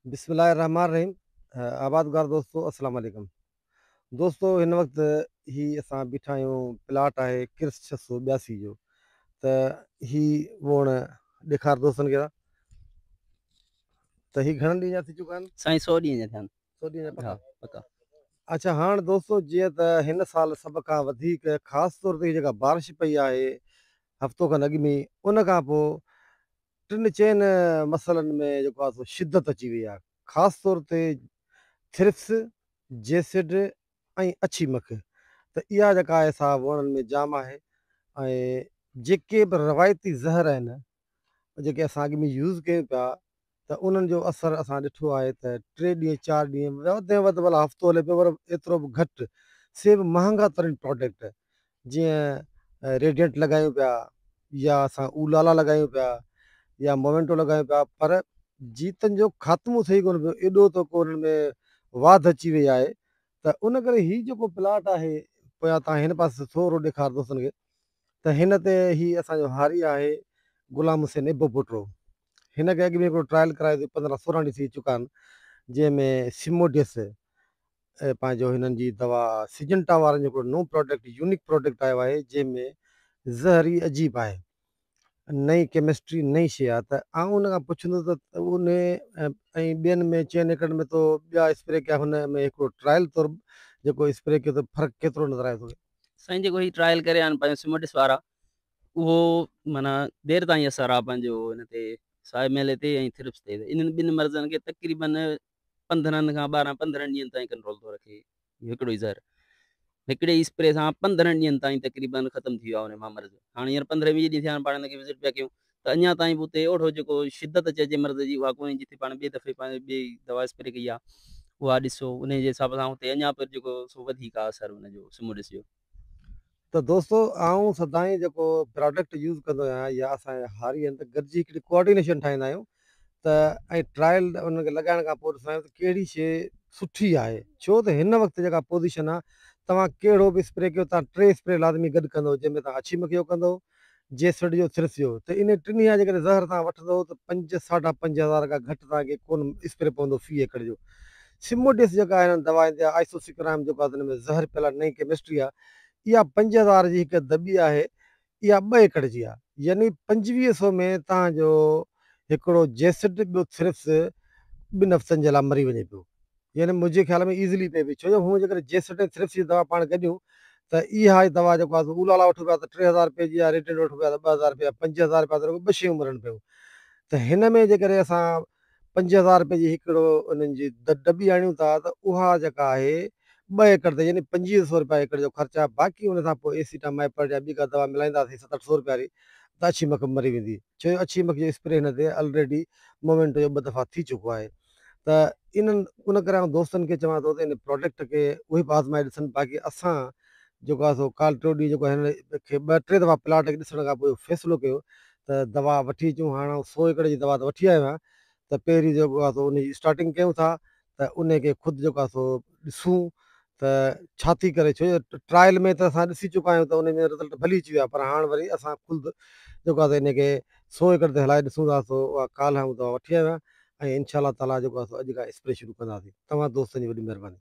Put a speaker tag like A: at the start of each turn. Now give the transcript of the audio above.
A: बिस्मिल्लाहिर्रहमानिर्रहीम। आबादगार दोस्तों, अस्सलाम वालेकुम। दोस्तों, हिन वक़्तु ही असां बीठा आहियूं, प्लाट आहे किर्स 682 जो। त ही वण ॾेखार दोस्तनि खे त ही घणनि ॾींहं जा थी चुका आहिनि?
B: साईं 100 ॾींहं जा थिया आहिनि।
A: 100 ॾींहं जा
B: हा,
A: पका।
B: पका।
A: अच्छा, हाणे दोस्तो जीअं त हिन साल सभ खां वधीक ख़ासि तौर ते जेका बारिश पई आहे हफ़्तो खनि अॻु में, उन खां पोइ टिनि चइनि मसइलनि में जेको आहे सो शिदत अची वई आहे। ख़ासि तौर ते थ्रिप्स, जेसिड ऐं अछी मख। त इहा जेका आहे सा वणनि में जाम आहे। ऐं जेके बि रवायती ज़हर आहिनि जेके असां अॻु में यूज़ कयूं पिया, त उन्हनि जो असरु असां ॾिठो आहे त 3 ॾींहं 4 ॾींहं वधि में वधि भला हफ़्तो हले पियो, पर एतिरो बि घटि। से बि महांगा तरीन प्रोडक्ट जीअं रेडियंट लॻायूं पिया, या असां ऊलाला लॻायूं पिया, या मोमेंटो लॻायूं पिया, पर जीतनि जो ख़ात्मो थिए कोन पियो। एॾो त को उन्हनि में वाध अची वई आहे। त उन करे हीउ जेको प्लाट आहे, पोयां तव्हां हिन पासे थोरो ॾेखार दोस्तनि खे, त हिन ते ही असांजो हारी आहे गुलाम हुसैन इब्बो पुटरो। हिन खे अॻु में हिकिड़ो ट्रायल करायो 15-16 ॾींहं थी चुका आहिनि, जंहिंमें सिमोडियस पंहिंजो हिननि जी दवा सिजंटा वारनि जो हिकिड़ो नओं प्रोडक्ट, यूनिक प्रोडक्ट आयो आहे, जंहिंमें ज़हर ई अजीब आहे, नई केमिस्ट्री नई शइ आहे। त आउं उन खां पुछंदुसि त उन ऐं ॿियनि में 4 एकड़ में तो ॿिया स्प्रे कया, हुन में हिकिड़ो ट्रायल तौरु जेको स्प्रे कयो त फ़र्क़ु केतिरो नज़र आयो तोखे?
B: साईं जेको ही ट्रायल करे आहिनि पंहिंजो सिमोडिस वारा, उहो माना देरि ताईं असरु आहे पंहिंजो हिन ते, साए मेले ते ऐं थ्रिप्स ते। इन्हनि ॿिनि मर्ज़नि खे तक़रीबन 15 खां 12-15 ॾींहंनि ताईं कंट्रोल थो रखे हिकिड़ो ई ज़हर। हिकिड़े ई स्प्रे सां 15 ॾींहंनि ताईं तक़रीबन ख़तमु थी वियो आहे हुन मां मर्ज़। हाणे हींअर 15-20 ॾींहं थिया आहिनि पाण हिनखे विज़िट पिया कयूं, त अञा ताईं बि उते ओढ़ो जेको शिदत चइजे मर्ज़ जी, उहा कोन्हे। जिथे पाण ॿिए दफ़े पंहिंजे ॿिए दवा स्प्रे कई आहे, उहा ॾिसो उन जे हिसाब सां उते अञा पियो जेको सो वधीक आहे असरु हुनजो सिमोडिस जो।
A: त दोस्तो, आउं सदाईं जेको प्रोडक्ट यूज़ कंदो आहियां, या असांजे हारी आहिनि, त गॾिजी हिकिड़ी कोऑर्डिनेशन ठाहींदा आहियूं। त ऐं ट्रायल उनखे लॻाइण खां पोइ ॾिसंदा आहियूं त कहिड़ी शइ सुठी आहे। छो त हिन वक़्तु जेका पोज़ीशन आहे, तव्हां कहिड़ो बि स्प्रे कयो, तव्हां 3 स्प्रे लाज़मी गॾु कंदव, जंहिंमें तव्हां अछी मखी जो कंदव, जेसिड जो, थ्रिप्स जो। त इन टिनी जा जेकॾहिं ज़हर तव्हां वठंदव त 5-5.5 खां घटि तव्हांखे कोन स्प्रे पवंदो फी एकड़ जो। सिमोडियस जेका आहे दवा ईंदी आहे, आइसोसिक्राइम जेको आहे, हुन में ज़हर पियल आहे, नई केमिस्ट्री आहे। इहा 5000 जी हिकु दॿी आहे, इहा 2 एकड़ जी आहे। यानी 2500 में तव्हांजो हिकिड़ो जेसिड, ॿियो थ्रिप्स 2 हफ़्तनि जे लाइ मरी वञे पियो। यानी मुंहिंजे ख़्याल में ईज़िली पए पई, छो जो हूअं जेकर जेसिड ऐं थ्रिप्स जी दवा पाण गॾियूं, त इहा दवा जेको आहे ऊलाला वठूं पिया त 3000 रुपए जी आहे, रेटेड वठूं पिया त 2000 रुपया, 5000 रुपया, त 2 शयूं मरनि पियूं। त हिन में जेकॾहिं असां 5000 रुपए जी हिकिड़ो उन्हनि जी दॿी आणियूं था, त उहा जेका आहे 2 एकड़ ते, यानी 2500 रुपया एकड़ जो ख़र्चु आहे। बाक़ी हुन खां पोइ एसीटामाइपर या ॿी का दवा मिलाईंदासीं 700-800 रुपया वारी, त अछी मख मरी वेंदी। छो जो अछी मख जो स्प्रे हिन ते ऑलरेडी मोमेंट जो 2 दफ़ा थी चुको आहे। त इन्हनि उन करे आउं दोस्तनि खे चवां थो त इन प्रोडक्ट खे उहे बि आज़माए ॾिसनि। बाक़ी असां जेको आहे सो काल टियों ॾींहुं जेको हिन खे 2-3 दफ़ा प्लाट खे ॾिसण खां पोइ फ़ैसिलो कयो त दवा वठी अचूं। हाणे 100 एकड़ जी दवा त वठी आयो आहियां, त पहिरीं जेको आहे सो उनजी स्टार्टिंग कयूं था, त उन खे ख़ुदि जेको आहे सो ॾिसूं त छा थी करे। छो जो ट्रायल में त असां ॾिसी चुका आहियूं त उन में रिज़ल्ट भली अची वियो आहे, पर हाणे वरी असां ख़ुदि जेको आहे इन खे 100 एकड़ ते हलाए ॾिसूं था। सो उहा काल्ह दवा वठी आयो आहियां, ऐं इनशा ताला जेको आहे सो अॼु खां स्प्रे शुरू कंदासीं। तव्हां दोस्तनि जी वॾी महिरबानी।